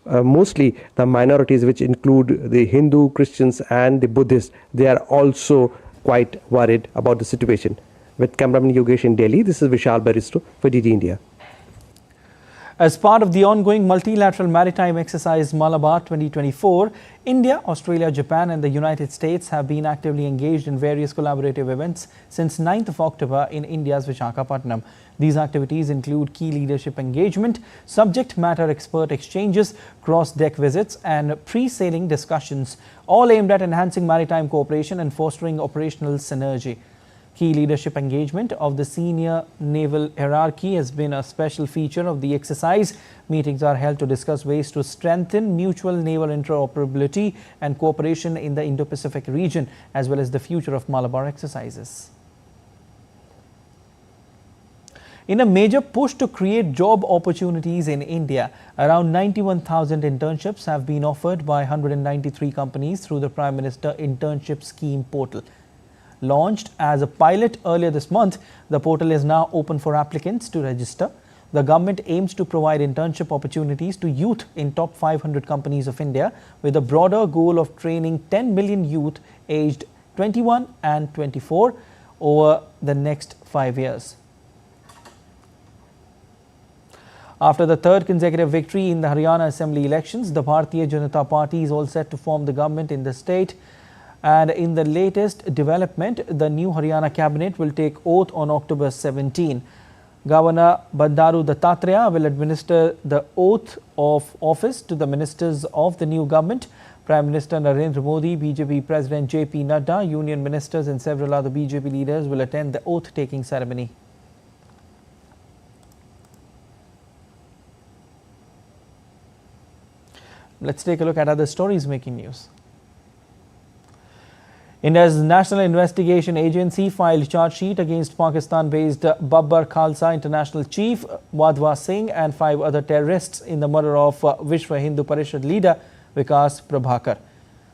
mostly the minorities, which include the Hindu, Christians and the Buddhists, they are also quite worried about the situation. With cameraman Yogesh in Delhi, this is Vishal Baristo for DD India. As part of the ongoing multilateral maritime exercise Malabar 2024, India, Australia, Japan and the United States have been actively engaged in various collaborative events since 9th of October in India's Visakhapatnam. These activities include key leadership engagement, subject matter expert exchanges, cross-deck visits and pre-sailing discussions, all aimed at enhancing maritime cooperation and fostering operational synergy. Key leadership engagement of the senior naval hierarchy has been a special feature of the exercise. Meetings are held to discuss ways to strengthen mutual naval interoperability and cooperation in the Indo-Pacific region, as well as the future of Malabar exercises. In a major push to create job opportunities in India, around 91,000 internships have been offered by 193 companies through the Prime Minister Internship Scheme portal. Launched as a pilot earlier this month, the portal is now open for applicants to register. The government aims to provide internship opportunities to youth in top 500 companies of India, with a broader goal of training 10 million youth aged 21 and 24 over the next 5 years. After the third consecutive victory in the Haryana Assembly elections, the Bharatiya Janata Party is all set to form the government in the state. And in the latest development, the new Haryana cabinet will take oath on October 17. Governor Bandaru Dattatreya will administer the oath of office to the ministers of the new government. Prime Minister Narendra Modi, BJP President JP Nadda, union ministers and several other BJP leaders will attend the oath-taking ceremony. Let's take a look at other stories making news. India's National Investigation Agency filed charge sheet against Pakistan-based Babbar Khalsa International Chief Wadhwa Singh and 5 other terrorists in the murder of Vishwa Hindu Parishad leader Vikas Prabhakar.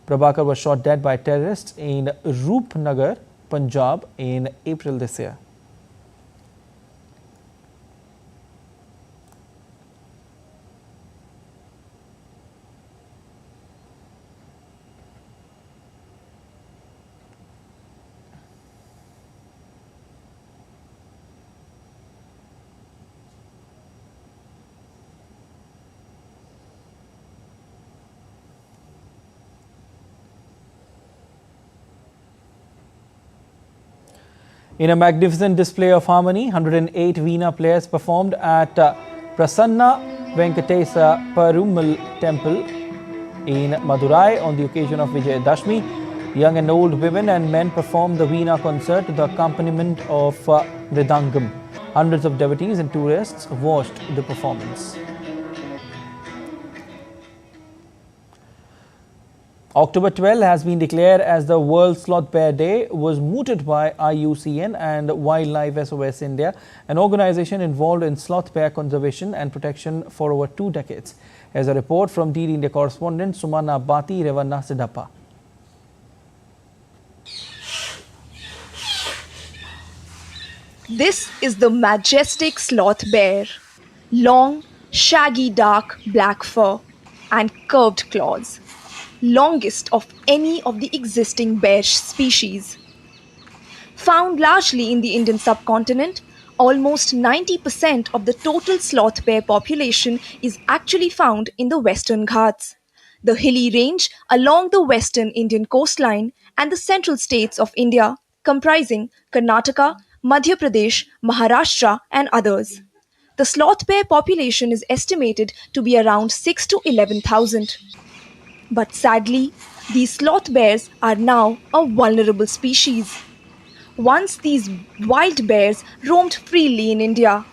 Prabhakar was shot dead by terrorists in Roopnagar, Punjab in April this year. In a magnificent display of harmony, 108 Veena players performed at Prasanna Venkatesa Perumal Temple in Madurai on the occasion of Vijayadashmi. Young and old women and men performed the Veena concert to the accompaniment of Mridangam. Hundreds of devotees and tourists watched the performance. October 12 has been declared as the World Sloth Bear Day, was mooted by IUCN and Wildlife SOS India, an organization involved in sloth bear conservation and protection for over 2 decades. As a report from DD India correspondent Sumana Bati Revanna Siddhappa. This is the majestic sloth bear. Long, shaggy dark black fur and curved claws. Longest of any of the existing bear species. Found largely in the Indian subcontinent, almost 90% of the total sloth bear population is actually found in the Western Ghats, the hilly range along the western Indian coastline and the central states of India, comprising Karnataka, Madhya Pradesh, Maharashtra and others. The sloth bear population is estimated to be around 6 to 11,000. But sadly, these sloth bears are now a vulnerable species. Once these wild bears roamed freely in India,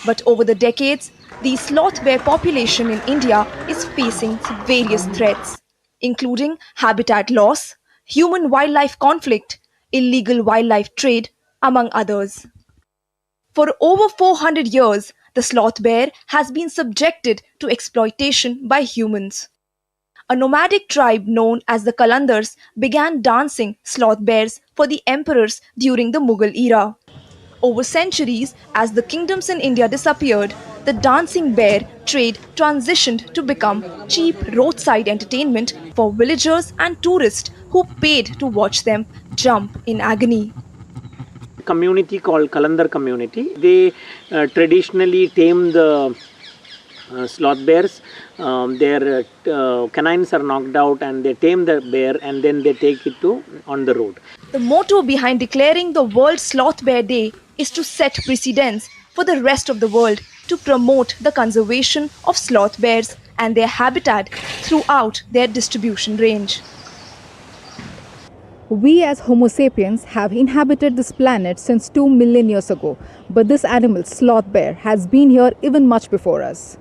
but over the decades, the sloth bear population in India is facing various threats, including habitat loss, human-wildlife conflict, illegal wildlife trade, among others. For over 400 years, the sloth bear has been subjected to exploitation by humans. A nomadic tribe known as the Qalandars began dancing sloth bears for the emperors during the Mughal era. Over centuries, as the kingdoms in India disappeared, the dancing bear trade transitioned to become cheap roadside entertainment for villagers and tourists who paid to watch them jump in agony. Community called Qalandar community. They traditionally tame the sloth bears. Their canines are knocked out and they tame the bear and then they take it to on the road. The motto behind declaring the World Sloth Bear Day is to set precedents for the rest of the world to promote the conservation of sloth bears and their habitat throughout their distribution range. We as Homo sapiens have inhabited this planet since 2 million years ago, but this animal, sloth bear, has been here even much before us.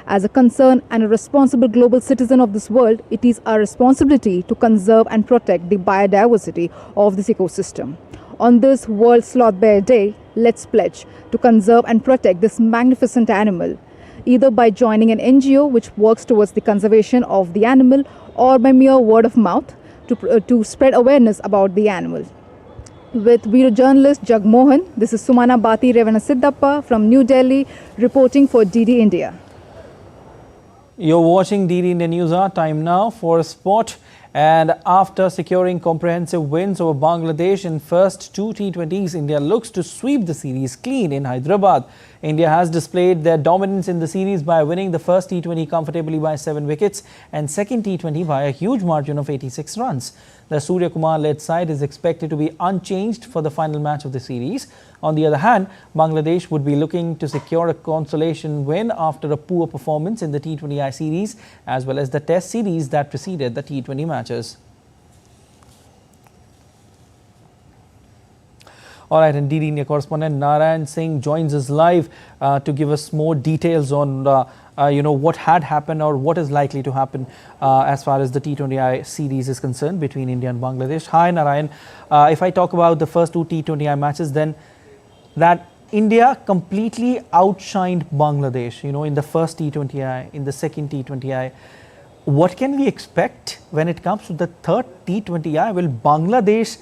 As a concerned and a responsible global citizen of this world, it is our responsibility to conserve and protect the biodiversity of this ecosystem. On this World Sloth Bear Day, let's pledge to conserve and protect this magnificent animal, either by joining an NGO which works towards the conservation of the animal or by mere word of mouth to spread awareness about the animal. With video journalist Jagmohan, this is Sumana Bati Revanasiddappa from New Delhi reporting for DD India. You're watching DD India News Hour. Time now for sport. And after securing comprehensive wins over Bangladesh in first two T20s, India looks to sweep the series clean in Hyderabad. India has displayed their dominance in the series by winning the first T20 comfortably by 7 wickets and second T20 by a huge margin of 86 runs. The Surya Kumar-led side is expected to be unchanged for the final match of the series. On the other hand, Bangladesh would be looking to secure a consolation win after a poor performance in the T20I series as well as the Test series that preceded the T20 matches. All right, and DD India correspondent Narayan Singh joins us live to give us more details on what had happened or what is likely to happen as far as the T20I series is concerned between India and Bangladesh. Hi Narayan, if I talk about the first two T20I matches, then that India completely outshined Bangladesh, in the first T20I, in the second T20I. What can we expect when it comes to the third T20I? Will Bangladesh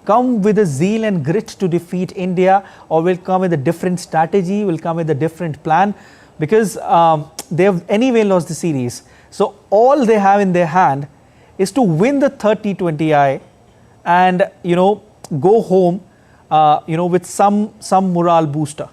come with a zeal and grit to defeat India, or will come with a different strategy, will come with a different plan? Because they have anyway lost the series. So all they have in their hand is to win the third T20I and, go home, with some morale booster.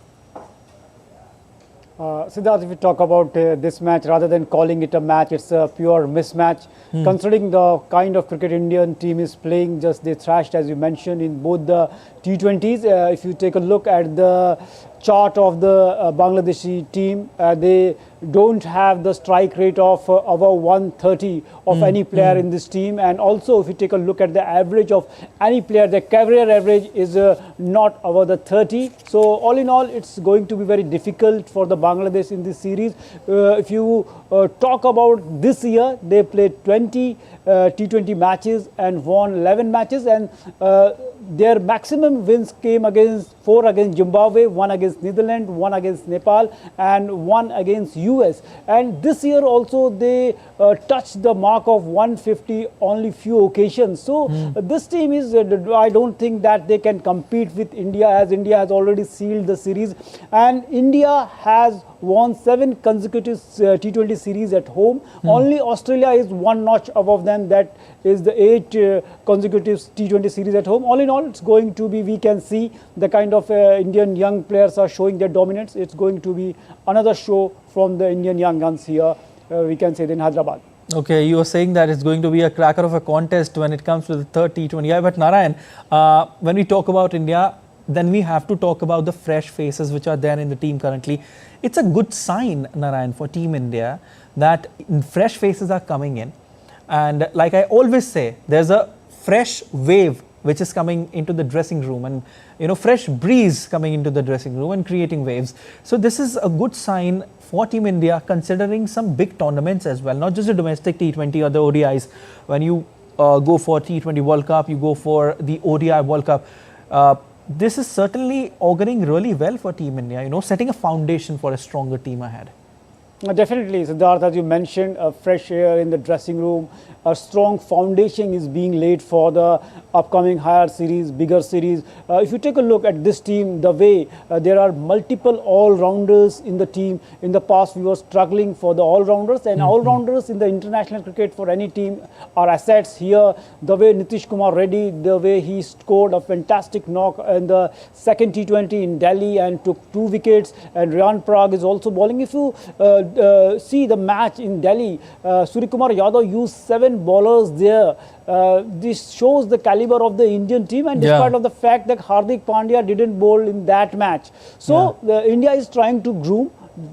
Siddharth, if we talk about this match, rather than calling it a match, it's a pure mismatch. Considering the kind of cricket Indian team is playing, just they thrashed, as you mentioned, in both the T20s. If you take a look at the chart of the Bangladeshi team, they don't have the strike rate of above 130 of any player in this team. And also, if you take a look at the average of any player, the career average is not above the 30. So all in all, it's going to be very difficult for the Bangladesh in this series. If you talk about this year, they played 20 T20 matches and won 11 matches, and their maximum wins came against 4 against Zimbabwe, 1 against Netherlands, 1 against Nepal, and 1 against US. And this year also they touched the mark of 150 only few occasions. So this team is, I don't think that they can compete with India, as India has already sealed the series. And India has won 7 consecutive T20 series at home. Only Australia is one notch above them, that is the 8 consecutive T20 series at home. All in all, it's going to be, we can see the kind of Indian young players are showing their dominance. It's going to be another show from the Indian young guns here, we can say, in Hyderabad. Okay, you are saying that it's going to be a cracker of a contest when it comes to the third T20I. But Narayan, when we talk about India, then we have to talk about the fresh faces which are there in the team currently. It's a good sign, Narayan, for Team India that fresh faces are coming in. And like I always say, there's a fresh wave which is coming into the dressing room, and fresh breeze coming into the dressing room and creating waves. So this is a good sign for Team India, considering some big tournaments as well, not just the domestic T20 or the ODIs. When you go for T20 World Cup, you go for the ODI World Cup. This is certainly auguring really well for Team India, setting a foundation for a stronger team ahead. Definitely, Siddharth, as you mentioned, fresh air in the dressing room, a strong foundation is being laid for the upcoming higher series, bigger series. If you take a look at this team, the way there are multiple all-rounders in the team. In the past, we were struggling for the all-rounders, and all-rounders in the international cricket for any team are assets. Here, the way Nitish Kumar Reddy, the way he scored a fantastic knock in the second T20 in Delhi and took 2 wickets, and Ryan Parag is also bowling. If you see the match in Delhi, Suryakumar Yadav used 7 bowlers there. This shows the caliber of the Indian team, and despite of the fact that Hardik Pandya didn't bowl in that match. So India is trying to groom.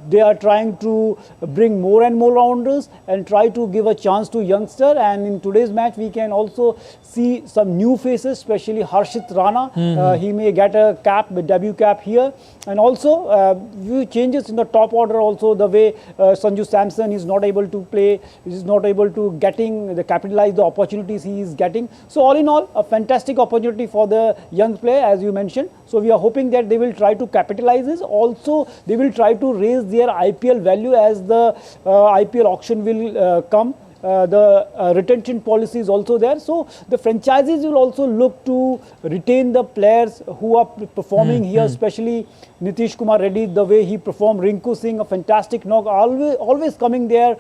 They are trying to bring more and more rounders and try to give a chance to youngster. And in today's match, we can also see some new faces, especially Harshit Rana. He may get a cap, a debut cap here. And also, few changes in the top order also, the way Sanju Samson is not able to play, is not able to capitalize the opportunities he is getting. So all in all, a fantastic opportunity for the young player, as you mentioned. So we are hoping that they will try to capitalize this. Also, they will try to raise their IPL value as the IPL auction will come. The retention policy is also there. So the franchises will also look to retain the players who are performing here, especially Nitish Kumar Reddy, the way he performed, Rinku Singh, a fantastic knock, always coming there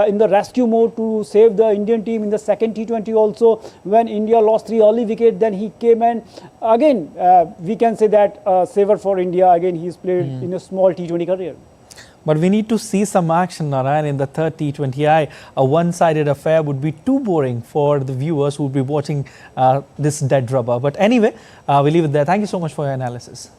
in the rescue mode to save the Indian team in the second T20 also. When India lost 3 early wickets, then he came and again, we can say that saver for India. Again, he's played in a small T20 career. But we need to see some action, Narayan, in the third T20I. A one-sided affair would be too boring for the viewers who would be watching this dead rubber. But anyway, we'll leave it there. Thank you so much for your analysis.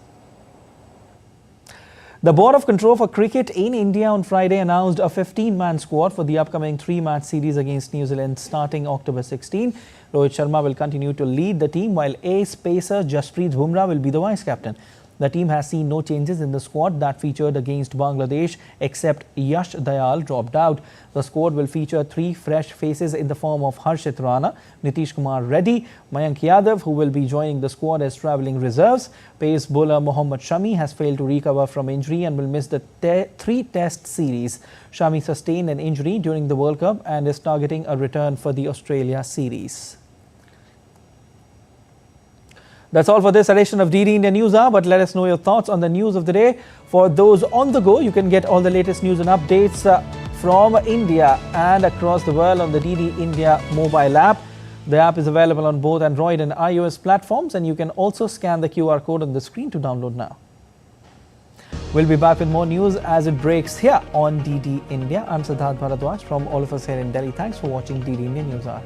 The Board of Control for Cricket in India on Friday announced a 15-man squad for the upcoming 3-match series against New Zealand starting October 16. Rohit Sharma will continue to lead the team, while ace pacer Jasprit Bumrah will be the vice-captain. The team has seen no changes in the squad that featured against Bangladesh, except Yash Dayal dropped out. The squad will feature 3 fresh faces in the form of Harshit Rana, Nitish Kumar Reddy, Mayank Yadav, who will be joining the squad as travelling reserves. Pace bowler Mohammad Shami has failed to recover from injury and will miss the 3-test series. Shami sustained an injury during the World Cup and is targeting a return for the Australia series. That's all for this edition of DD India News Hour, but let us know your thoughts on the news of the day. For those on the go, you can get all the latest news and updates from India and across the world on the DD India mobile app. The app is available on both Android and iOS platforms, and you can also scan the QR code on the screen to download now. We'll be back with more news as it breaks here on DD India. I'm Siddharth Bharadwaj from all of us here in Delhi. Thanks for watching DD India News Hour.